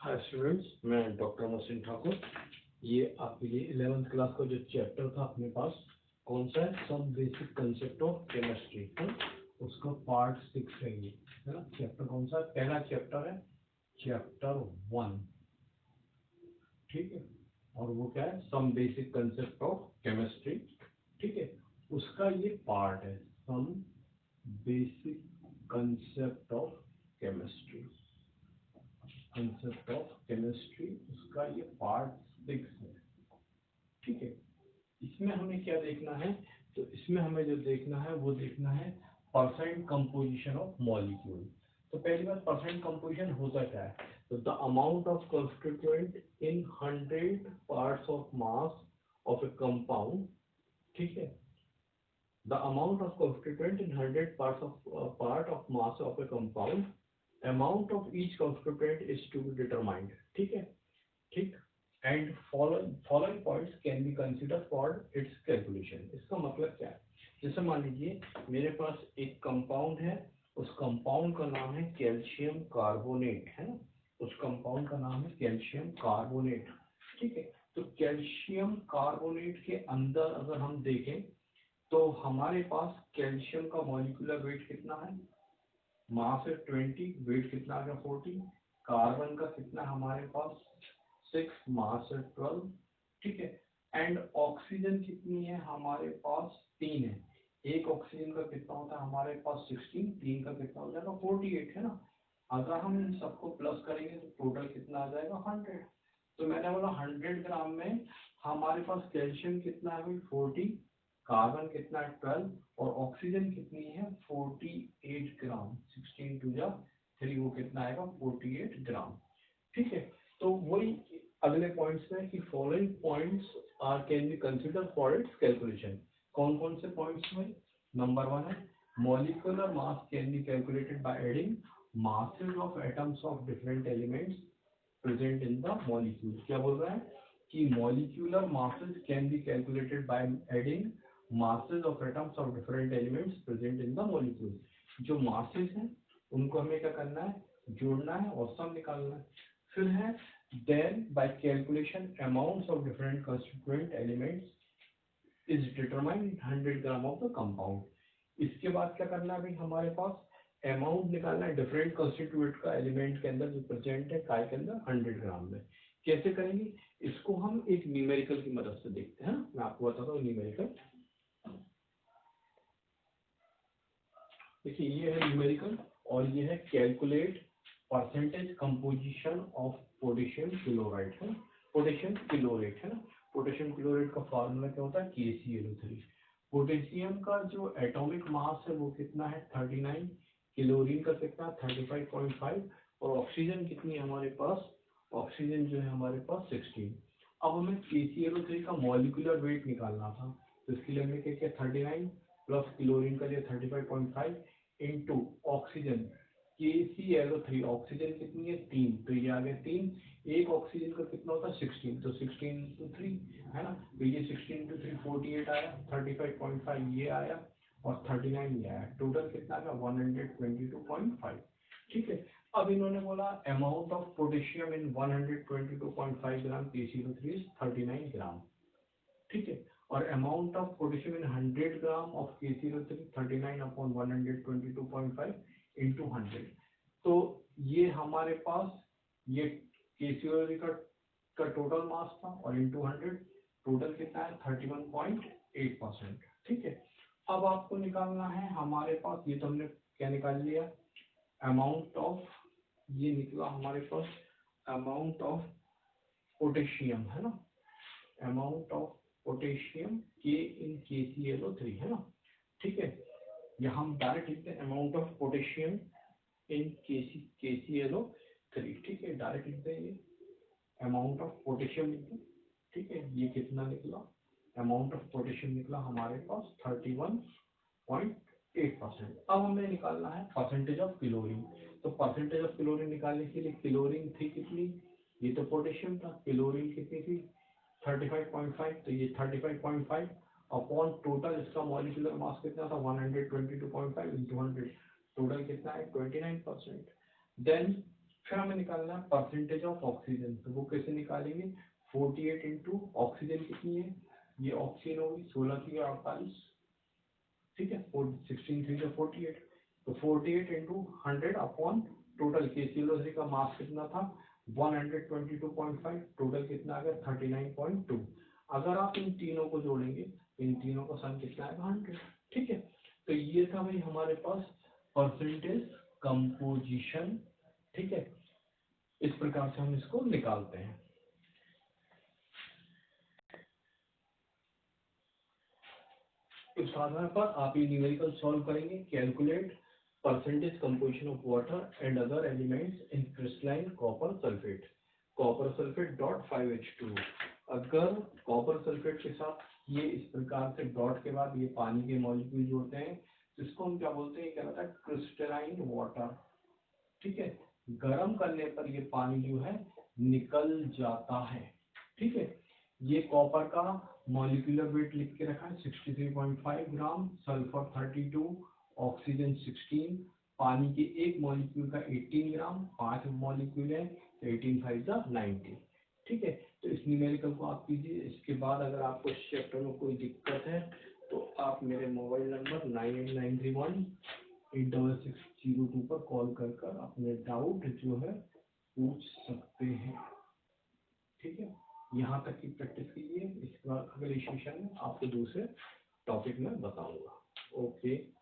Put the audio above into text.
Hi students, मैं doctor machine Thakur. ये आपके लिए 11th क्लास का जो चैप्टर था अपने पास, कौन सा है, some basic concept of chemistry है, उसका पार्ट 6 है ये, है ना। चैप्टर कौन सा है? पहला चैप्टर है, चैप्टर 1, ठीक है। और वो क्या है? Some basic concept of chemistry, ठीक है। उसका ये पार्ट है, some basic concept of chemistry, concept of chemistry, उसका ये पार्ट 6 है, ठीक है। इसमें हमें क्या देखना है? तो इसमें हमें जो देखना है वो देखना है परसेंट कंपोजिशन ऑफ मॉलिक्यूल। तो पहली बात, परसेंट कंपोजिशन होता क्या है? तो the amount of constituent in 100 parts of mass of A compound, ठीक है। The amount of constituent in 100 part of mass of A compound, amount of each constituent is to be determined, ठीक है, ठीक। And following points can be consider for its calculation. इसका मतलब क्या है? जैसे मान लीजिए मेरे पास एक कंपाउंड है, उस कंपाउंड का नाम है कैल्शियम कार्बोनेट, है ना। उस कंपाउंड का नाम है कैल्शियम कार्बोनेट, ठीक है। तो कैल्शियम कार्बोनेट के अंदर अगर हम देखें तो हमारे पास कैल्शियम का मॉलिक्यूलर वेट कितना है? मास है 20, वेट कितना आ गया 40। कार्बन का कितना हमारे पास 6, मास है 12, ठीक है। एंड ऑक्सीजन कितनी है हमारे पास? 3 है। एक ऑक्सीजन का कितना होता है हमारे पास? 16, 3 का कितना हो जाएगा? 48, है ना। अगर हम इन सबको प्लस करेंगे तो टोटल कितना आ जाएगा? 100। तो मैंने बोला 100 ग्राम में हमारे पास कैल्शियम कितना है भाई? 40, कार्बन कितना है? 12, और ऑक्सीजन कितनी है? 48 ग्राम। 16 टू जा 3, वो कितना आएगा? 48 ग्राम, ठीक है। तो वही अगले पॉइंट्स में कि following points are can be consider for its calculation. कौन कौन से पॉइंट्स में? नंबर 1 है molecular mass can be calculated by adding masses of atoms of different elements present in the molecule। क्या बोल रहा है कि molecular masses can be calculated by adding masses of atoms of different elements present in the molecule। जो masses हैं उनको हमें क्या करना है? जोड़ना है और सम निकालना है। फिर है then by calculation amounts of different constituent elements is determined in 100 gram of the compound। इसके बाद क्या करना है भाई? हमारे पास अमाउंट निकालना है डिफरेंट कंस्टिट्यूएंट का एलिमेंट के अंदर जो प्रेजेंट है काय के अंदर 100 ग्राम में। कैसे करेंगे इसको? हम एक न्यूमेरिकल की मदद से देखते हैं। मैं आपको बताता हूँ न्यूमेरिकल। देखिए ये है न्यूमेरिकल और ये है calculate percentage composition of potassium chloride, है पोटेशियम क्लोरेट, है ना। पोटेशियम क्लोरेट का फॉर्मूला क्या होता है? KClO3। पोटेशियम का जो एटॉमिक मास है वो कितना है? 39। क्लोरीन का कितना? 35.5। और ऑक्सीजन कितनी है हमारे पास? ऑक्सीजन जो है हमारे पास 16। अब हमें KClO3 का मॉलिक्यूलर वेट निकालना था, तो इसके लिए हमने क्या किया? 39 प्लस क्लोरीन का लिए 35.5 इंटू ऑक्सीजन KClO3। ऑक्सीजन कितनी है? 3, तो ये आ गया 3। एक ऑक्सीजन का कितना होता है? 16, तो 16 इंटू 3, है ना। तो ये 16 इंटू 3 48 आया, 35.5 ये आया और 39 ये आया। टोटल कितना आया? 122.5, ठीक है। अब इन्होंने बोला amount of potassium in 122.5 gram KClO3 is 39 ग्राम, ठीक है। और amount of potassium in 100 gram of KClO3 39 upon 122.5 into 100। तो ये हमारे पास ये KClO3 का टोटल मास था और इंटू 100 टोटल कितना है? 31.8%, ठीक है। अब आपको निकालना है हमारे पास, ये तो हमने क्या निकाल लिया? अमाउंट ऑफ, ये निकला हमारे पास अमाउंट ऑफ पोटेशियम, है ना। Amount of potassium K in KClO3, है ना, ठीक है। या हम डायरेक्ट लिखते हैं amount of potassium in KClO3, ठीक है। डायरेक्ट लिखते हैं ये अमाउंट ऑफ पोटेशियम लिखते हैं, ठीक है। ये कितना निकला? अमाउंट ऑफ पोटेशियम निकला हमारे पास 31.8%। अब हमें निकालना है परसेंटेज ऑफ क्लोरीन। तो परसेंटेज ऑफ क्लोरीन निकालने के लिए क्लोरीन थी कितनी? ये तो पोटेशियम था, क्लोरीन कितनी थी? 35.5, तो ये 35.5 अपॉन टोटल इसका मॉलिक्यूलर मास कितना था? 122.5 इंटू 100, टोटल कितना है? 29%। देन फिर हमें निकालना है परसेंटेज ऑफ ऑक्सीजन, तो वो कैसे निकालेंगे, 48 इंटू ऑक्सीजन कितनी है, ये ऑक्सीजन होगी 16 की 48, ठीक है, 16 3 से 48, तो 48 इंटू 100 अपॉन टोटल KClO3 का मास कितना था 122.5, टोटल कितना आ गया 39.2। अगर आप इन तीनों को जोड़ेंगे, इन तीनों का सम कितना आएगा 100, ठीक है। तो ये था भाई हमारे पास परसेंटेज कंपोजिशन, ठीक है। इस प्रकार से हम इसको निकालते हैं। इस आधार पर आप ये न्यूमेरिकल सॉल्व करेंगे, calculate percentage composition of water and other elements in crystalline copper sulphate, copper sulphate dot 5H2। अगर कॉपर सल्फेट के साथ ये इस प्रकार से डॉट के बाद ये पानी के मॉलिक्यूल जोड़ते हैं तो इसको हम क्या बोलते हैं, क्या होता है क्रिस्टलाइन वाटर, ठीक है। गर्म करने पर ये पानी जो है निकल जाता है, ठीक है। ये कॉपर का मॉलिक्यूलर वेट लिख के रखा है 63.5 ग्राम, सल्फर 32, ऑक्सीजन 16, पानी के एक मॉलिक्यूल का 18 ग्राम, 5 मॉलिक्यूल है तो 18 5 जा 90, ठीक है। तो इस न्यूमेरिकल को आप कीजिए। इसके बाद अगर आपको इस चैप्टर में कोई दिक्कत है तो आप मेरे मोबाइल नंबर 9893186602 पर कॉल कर अपने डाउट जो है पूछ सकते हैं, ठीक है। यहाँ तक की प्रैक्टिस कीजिए, इसके बाद अगले सेशन में आपको दूसरे टॉपिक में बताऊंगा। ओके।